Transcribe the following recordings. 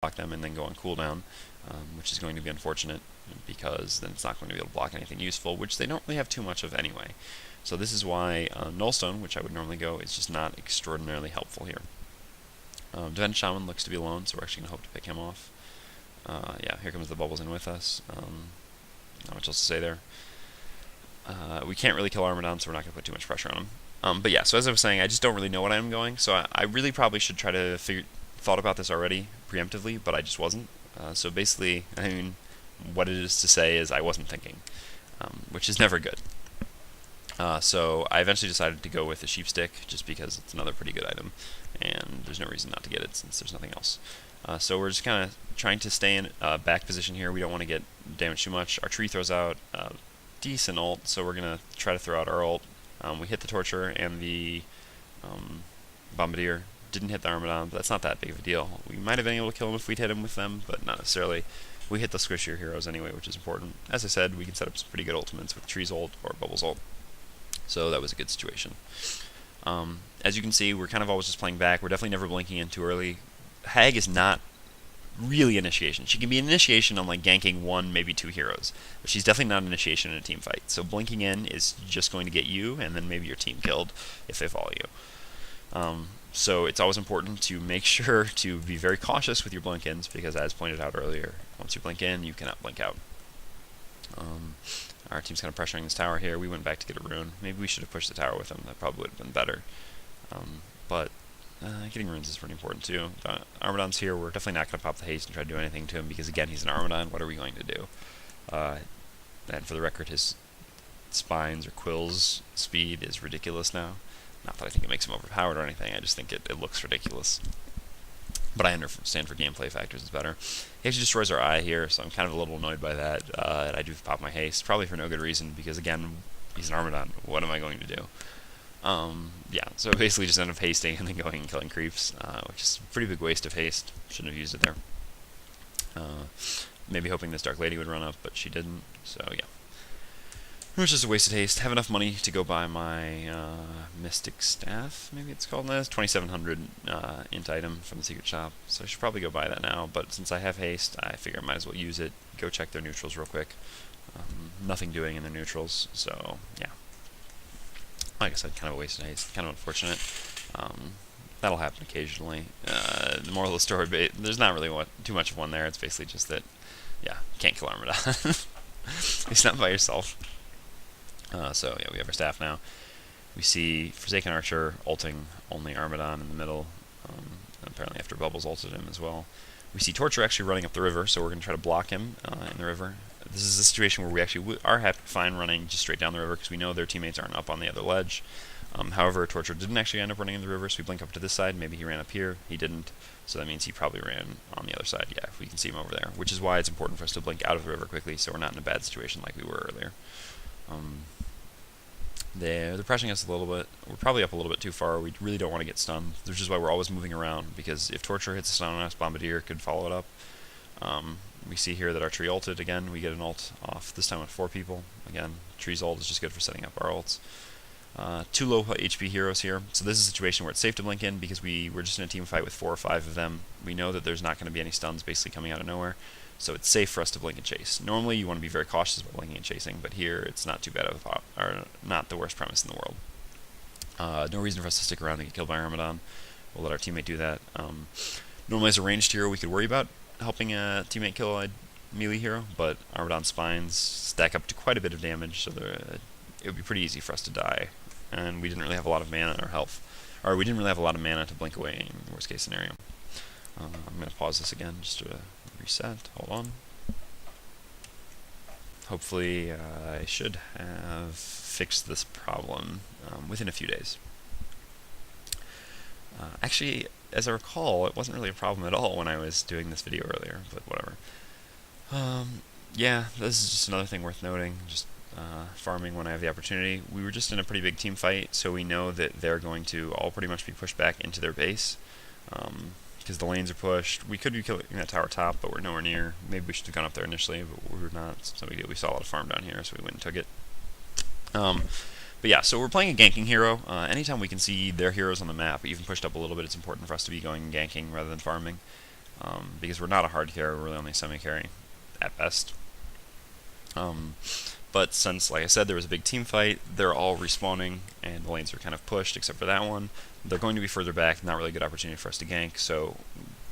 block them and then go on cooldown, which is going to be unfortunate because then it's not going to be able to block anything useful, which they don't really have too much of anyway. So this is why Nullstone, which I would normally go, is just not extraordinarily helpful here. Defense Shaman looks to be alone, so we're actually going to hope to pick him off. Yeah, here comes the Bubbles in with us. Not much else to say there. We can't really kill Armadon, so we're not going to put too much pressure on him. But yeah, so as I was saying, I just don't really know what I'm going, so I really probably should try to thought about this already preemptively, but I just wasn't. So basically, I mean, what it is to say is I wasn't thinking, which is never good. So I eventually decided to go with the sheep stick, just because it's another pretty good item, and there's no reason not to get it since there's nothing else. So we're just kind of trying to stay in back position here. We don't want to get damaged too much. Our tree throws out decent ult, so we're going to try to throw out our ult. We hit the Torture and the Bombardier. Didn't hit the Armadon, but that's not that big of a deal. We might have been able to kill him if we'd hit him with them, but not necessarily. We hit the squishier heroes anyway, which is important. As I said, we can set up some pretty good ultimates with Tree's ult or Bubbles ult. So that was a good situation. As you can see, we're kind of always just playing back. We're definitely never blinking in too early. Hag is not really initiation. She can be an initiation on like ganking one, maybe two heroes, but she's definitely not an initiation in a team fight. So blinking in is just going to get you, and then maybe your team killed if they follow you. So it's always important to make sure to be very cautious with your blink-ins, because as pointed out earlier, once you blink in, you cannot blink out. Our team's kind of pressuring this tower here. We went back to get a rune. Maybe we should have pushed the tower with them. That probably would have been better. But getting runes is pretty important too. Armadon's here. We're definitely not going to pop the haste and try to do anything to him, because again, he's an Armadon. What are we going to do? And for the record, his spines or quills speed is ridiculous now. Not that I think it makes him overpowered or anything, I just think it looks ridiculous. But I understand for gameplay factors it's better. He actually destroys our eye here, so I'm kind of a little annoyed by that. And I do pop my haste, probably for no good reason, because again, he's an Armadon. What am I going to do? Yeah, so basically just end up hasting and then going and killing creeps, which is a pretty big waste of haste. Shouldn't have used it there. Maybe hoping this Dark Lady would run up, but she didn't, so yeah. Which is a wasted haste. Have enough money to go buy my Mystic Staff, maybe it's called that. 2,700 int item from the secret shop, so I should probably go buy that now, but since I have haste, I figure I might as well use it. Go check their neutrals real quick. Nothing doing in their neutrals, so yeah. Like I said, kind of a wasted haste, kind of unfortunate. That'll happen occasionally. The moral of the story, there's not really too much of one there. It's basically just that, yeah, can't kill Armadon. It's not by yourself. So yeah, we have our staff now. We see Forsaken Archer ulting only Armadon in the middle. Apparently after Bubbles ulted him as well. We see Torture actually running up the river, so we're going to try to block him in the river. This is a situation where we actually are fine running just straight down the river, because we know their teammates aren't up on the other ledge. However, Torture didn't actually end up running in the river, so we blink up to this side. Maybe he ran up here. He didn't, so that means he probably ran on the other side. Yeah, if we can see him over there, which is why it's important for us to blink out of the river quickly, so we're not in a bad situation like we were earlier. They're pressuring us a little bit. We're probably up a little bit too far. We really don't want to get stunned, which is why we're always moving around, because if Torture hits a stun on us, Bombardier could follow it up. We see here that our tree ulted again. We get an ult off, this time with 4 people. Again, tree's ult is just good for setting up our ults. 2 low HP heroes here, so this is a situation where it's safe to blink in, because we're just in a team fight with 4 or 5 of them. We know that there's not going to be any stuns basically coming out of nowhere, so it's safe for us to blink and chase. Normally you want to be very cautious about blinking and chasing, but here it's not too bad of a or not the worst premise in the world. No reason for us to stick around and get killed by Armadon. We'll let our teammate do that. Normally as a ranged hero we could worry about helping a teammate kill a melee hero, but Armadon spines stack up to quite a bit of damage, so it would be pretty easy for us to die. And we didn't really have a lot of mana or health, or we didn't really have a lot of mana to blink away in the worst case scenario. I'm going to pause this again just to reset. Hold on. Hopefully I should have fixed this problem within a few days. Actually, as I recall, it wasn't really a problem at all when I was doing this video earlier, but whatever. Yeah, this is just another thing worth noting, just farming when I have the opportunity. We were just in a pretty big team fight, so we know that they're going to all pretty much be pushed back into their base, because the lanes are pushed. We could be killing that tower top, but we're nowhere near. Maybe we should have gone up there initially, but we were not, so we saw a lot of farm down here, so we went and took it. But yeah, so we're playing a ganking hero. Anytime we can see their heroes on the map, even pushed up a little bit, it's important for us to be going and ganking rather than farming. because we're not a hard carry, we're really only semi-carry at best. But since, like I said, there was a big team fight, they're all respawning, and the lanes are kind of pushed, except for that one. They're going to be further back, not really a good opportunity for us to gank, so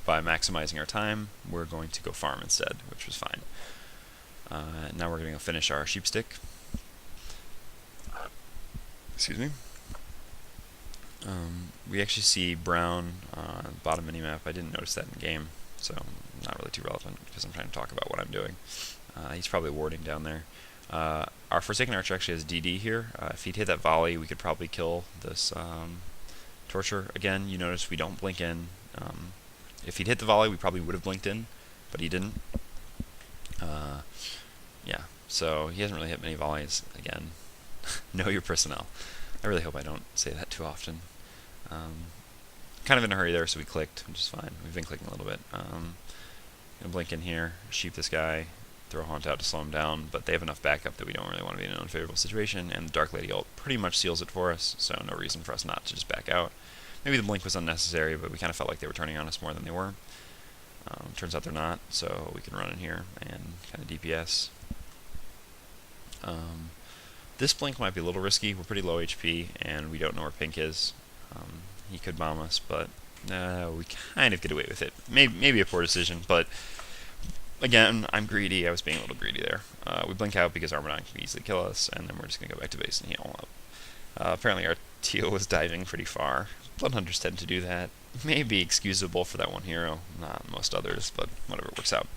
by maximizing our time, we're going to go farm instead, which was fine. Now we're going to go finish our sheep stick. Excuse me. We actually see brown bottom minimap. I didn't notice that in game, so not really too relevant because I'm trying to talk about what I'm doing. He's probably warding down there. Our Forsaken Archer actually has DD here. If he'd hit that volley, we could probably kill this Torture. Again, you notice we don't blink in. If he'd hit the volley, we probably would have blinked in, but he didn't. Yeah, so he hasn't really hit many volleys. Again, know your personnel. I really hope I don't say that too often. Kind of in a hurry there, so we clicked, which is fine. We've been clicking a little bit. Gonna blink in here, sheep this guy, throw a Haunt out to slow him down, but they have enough backup that we don't really want to be in an unfavorable situation, and the Dark Lady ult pretty much seals it for us, so no reason for us not to just back out. Maybe the blink was unnecessary, but we kind of felt like they were turning on us more than they were. Turns out they're not, so we can run in here and kind of DPS. This blink might be a little risky. We're pretty low HP, and we don't know where Pink is. He could bomb us, but we kind of get away with it. Maybe a poor decision, but again, I'm greedy. I was being a little greedy there. We blink out because Armadon can easily kill us, and then we're just going to go back to base and heal up. Apparently our teal was diving pretty far. Bloodhunters tend to do that. Maybe excusable for that one hero, not most others, but whatever, it works out.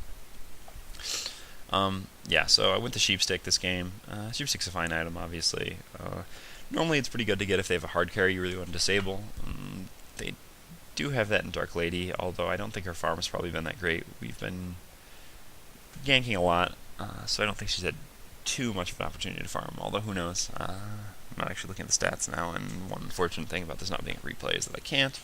Yeah, so I went to Sheepstick this game. Sheepstick's a fine item, obviously. Normally it's pretty good to get if they have a hard carry you really want to disable. They do have that in Dark Lady, although I don't think her farm has probably been that great. We've been ganking a lot, so I don't think she's had too much of an opportunity to farm, although who knows. I'm not actually looking at the stats now, and one unfortunate thing about this not being a replay is that I can't.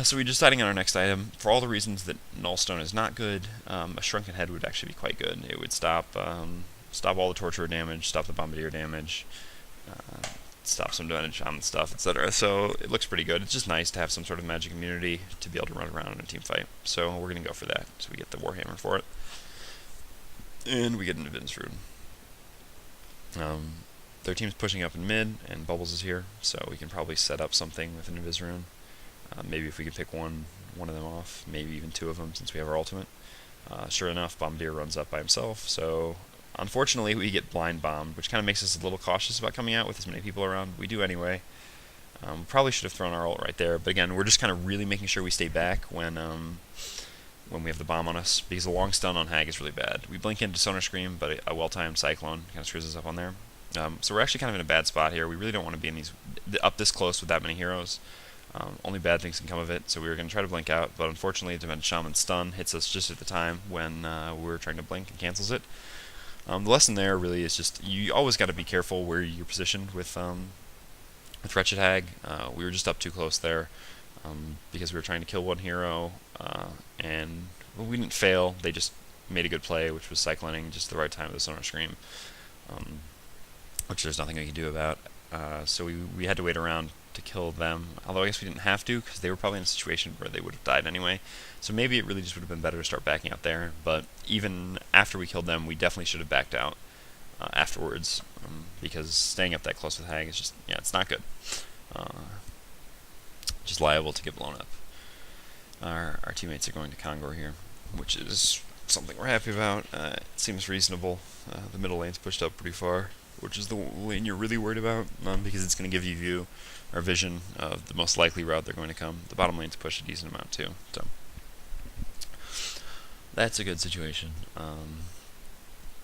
So we're deciding on our next item. For all the reasons that Nullstone is not good, a Shrunken Head would actually be quite good. It would stop all the Torturer damage, stop the Bombardier damage, stop some damage on the stuff, etc. So it looks pretty good. It's just nice to have some sort of magic immunity to be able to run around in a team fight. So we're going to go for that. So we get the Warhammer for it. And we get an Invis Rune. Their team's pushing up in mid, and Bubbles is here, so we can probably set up something with an Invis Rune. Maybe if we could pick one of them off, maybe even two of them since we have our ultimate. Sure enough, Bombardier runs up by himself, so unfortunately we get blind bombed, which kind of makes us a little cautious about coming out with as many people around. We do anyway. Probably should have thrown our ult right there, but again, we're just kind of really making sure we stay back when we have the bomb on us, because the long stun on Hag is really bad. We blink into Sonar Scream, but a well-timed Cyclone kind of screws us up on there. So we're actually kind of in a bad spot here. We really don't want to be in these up this close with that many heroes. Only bad things can come of it, so we were going to try to blink out, but unfortunately Dimension Shaman's stun hits us just at the time when we were trying to blink and cancels it. The lesson there really is just you always got to be careful where you're positioned with Wretched Hag. We were just up too close there because we were trying to kill one hero, and we didn't fail. They just made a good play, which was cycloning just the right time with the Sonar Scream, which there's nothing we can do about. So we had to wait around to kill them, although I guess we didn't have to because they were probably in a situation where they would have died anyway. So maybe it really just would have been better to start backing out there, but even after we killed them, we definitely should have backed out afterwards, because staying up that close with Hag is just, yeah, it's not good. Just liable to get blown up. Our teammates are going to Kongor here, which is something we're happy about. It seems reasonable. The middle lane's pushed up pretty far, which is the lane you're really worried about, because it's going to give you vision of the most likely route they're going to come. The bottom lane's pushed a decent amount too, so that's a good situation.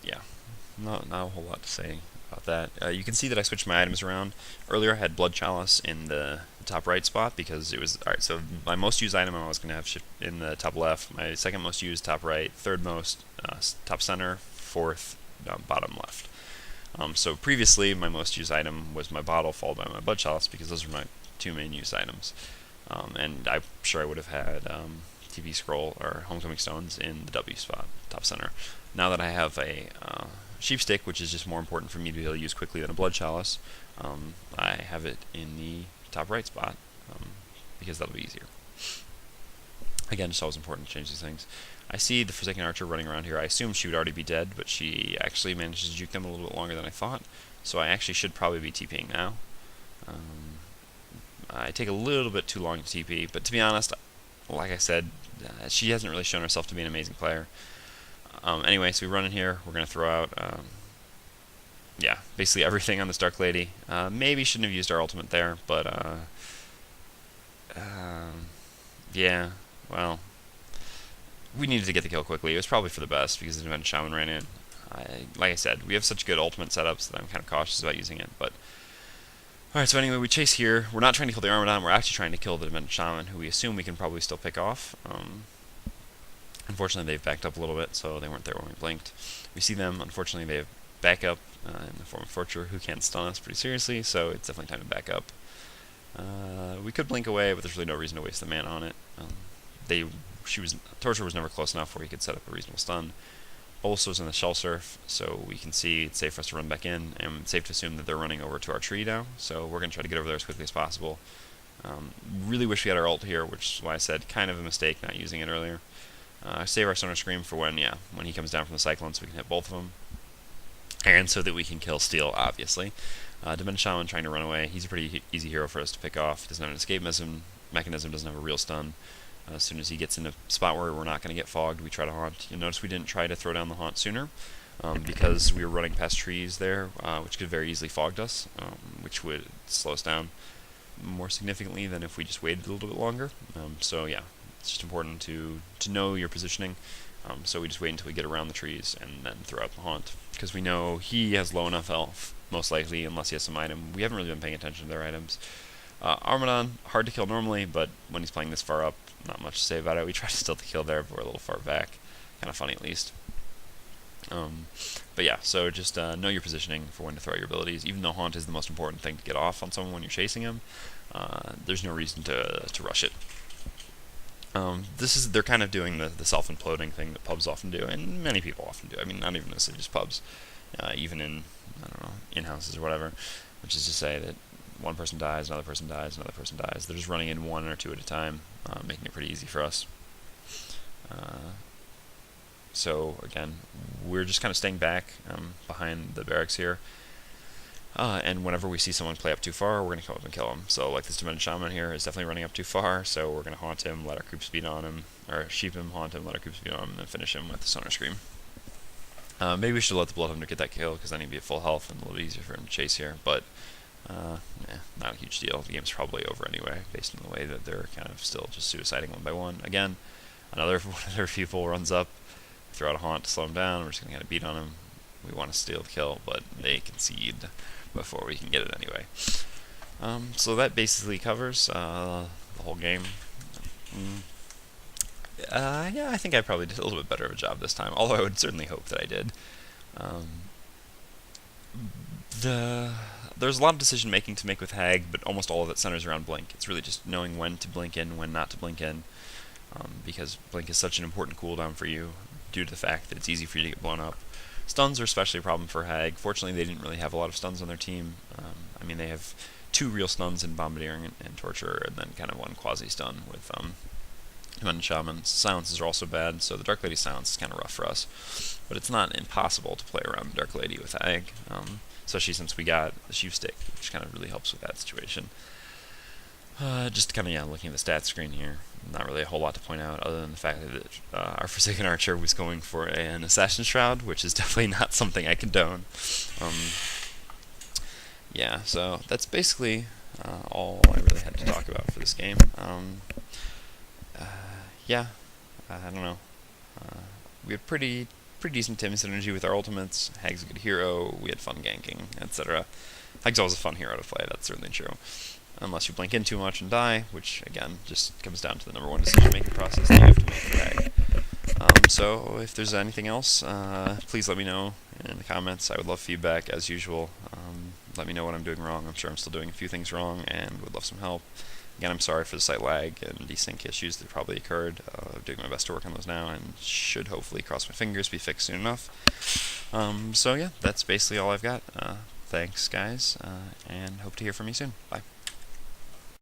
Yeah, not a whole lot to say about that. You can see that I switched my items around. Earlier I had Blood Chalice in the top right spot because it was, alright, so my most used item I was going to have in the top left, my second most used top right, third most top center, fourth bottom left. So previously, my most used item was my bottle, followed by my Blood Chalice, because those are my two main used items. And I'm sure I would have had TV Scroll or Homecoming Stones in the W spot, top center. Now that I have a Sheep Stick, which is just more important for me to be able to use quickly than a Blood Chalice, I have it in the top right spot, because that'll be easier. Again, just always important to change these things. I see the Forsaken Archer running around here. I assumed she would already be dead, but she actually managed to juke them a little bit longer than I thought. So I actually should probably be TPing now. I take a little bit too long to TP, but to be honest, like I said, she hasn't really shown herself to be an amazing player. Anyway, so we run in here. We're going to throw out, yeah, basically everything on this Dark Lady. Maybe shouldn't have used our ultimate there, but, yeah, well, we needed to get the kill quickly. It was probably for the best because the Dimension Shaman ran in. Like I said, we have such good ultimate setups that I'm kind of cautious about using it, but alright, so anyway, we chase here. We're not trying to kill the Armadon, we're actually trying to kill the Dimension Shaman, who we assume we can probably still pick off. Unfortunately, they've backed up a little bit, so they weren't there when we blinked. We see them, unfortunately, they have backup in the form of Forger, who can stun us pretty seriously, so it's definitely time to back up. We could blink away, but there's really no reason to waste the mana on it. Torture was never close enough where he could set up a reasonable stun. Bolster's in the Shell Surf, so we can see it's safe for us to run back in, and it's safe to assume that they're running over to our tree now, so we're going to try to get over there as quickly as possible. Really wish we had our ult here, which is why I said kind of a mistake not using it earlier. Save our Sonar Scream for when he comes down from the Cyclone so we can hit both of them. And so that we can kill Steel, obviously. Dimension Shaman trying to run away. He's a pretty easy hero for us to pick off. Doesn't have an escape mechanism, doesn't have a real stun. As soon as he gets in a spot where we're not going to get fogged, we try to haunt. You'll notice we didn't try to throw down the haunt sooner, because we were running past trees there, which could very easily fogged us, which would slow us down more significantly than if we just waited a little bit longer. So yeah, it's just important to know your positioning. So we just wait until we get around the trees and then throw out the haunt, because we know he has low enough health, most likely, unless he has some item. We haven't really been paying attention to their items. Armadon, hard to kill normally, but when he's playing this far up, not much to say about it. We tried to steal the kill there, but we're a little far back. Kind of funny, at least. But yeah, so just know your positioning for when to throw out your abilities. Even though Haunt is the most important thing to get off on someone when you're chasing him, there's no reason to rush it. They're kind of doing the self-imploding thing that pubs often do, and many people often do. I mean, not even necessarily just pubs, even in, I don't know, in-houses or whatever, which is to say that one person dies, another person dies, another person dies. They're just running in one or two at a time, making it pretty easy for us. So again, we're just kind of staying back behind the barracks here, and whenever we see someone play up too far, we're going to come up and kill him. So like this Dimension Shaman here is definitely running up too far, so we're going to haunt him, let our creep speed on him, or sheep him, haunt him, let our creep speed on him, and then finish him with the Sonar Scream. Maybe we should let the Bloodhunter get that kill, because then he'd be at full health and a little easier for him to chase here, but not a huge deal. The game's probably over anyway, based on the way that they're kind of still just suiciding one by one. Again, another one of their people runs up, throw out a haunt to slow him down. We're just going to kind of beat on him. We want to steal the kill, but they concede before we can get it anyway. So that basically covers the whole game. Yeah, I think I probably did a little bit better of a job this time, although I would certainly hope that I did. There's a lot of decision making to make with Hag, but almost all of it centers around Blink. It's really just knowing when to blink in, when not to blink in, because Blink is such an important cooldown for you, due to the fact that it's easy for you to get blown up. Stuns are especially a problem for Hag. Fortunately, they didn't really have a lot of stuns on their team. I mean, they have 2 real stuns in Bombardier and Torture, and then kind of 1 quasi-stun with Dimension Shaman. Silences are also bad, so the Dark Lady silence is kind of rough for us. But it's not impossible to play around Dark Lady with Hag, especially since we got the Sheep Stick, which kind of really helps with that situation. Just kind of, looking at the stats screen here, not really a whole lot to point out, other than the fact that our Forsaken Archer was going for an Assassin's Shroud, which is definitely not something I condone. Yeah, so that's basically all I really had to talk about for this game. Yeah, I don't know. We had pretty decent team synergy with our ultimates. Hag's a good hero. We had fun ganking, etc. Hag's always a fun hero to play. That's certainly true. Unless you blink in too much and die, which again just comes down to the number 1 decision-making process that you have to make with Hag. So if there's anything else, please let me know in the comments. I would love feedback as usual. Let me know what I'm doing wrong. I'm sure I'm still doing a few things wrong and would love some help. Again, I'm sorry for the site lag and desync issues that probably occurred. I'm doing my best to work on those now and should hopefully, cross my fingers, be fixed soon enough. So yeah, that's basically all I've got. Thanks guys, and hope to hear from you soon. Bye.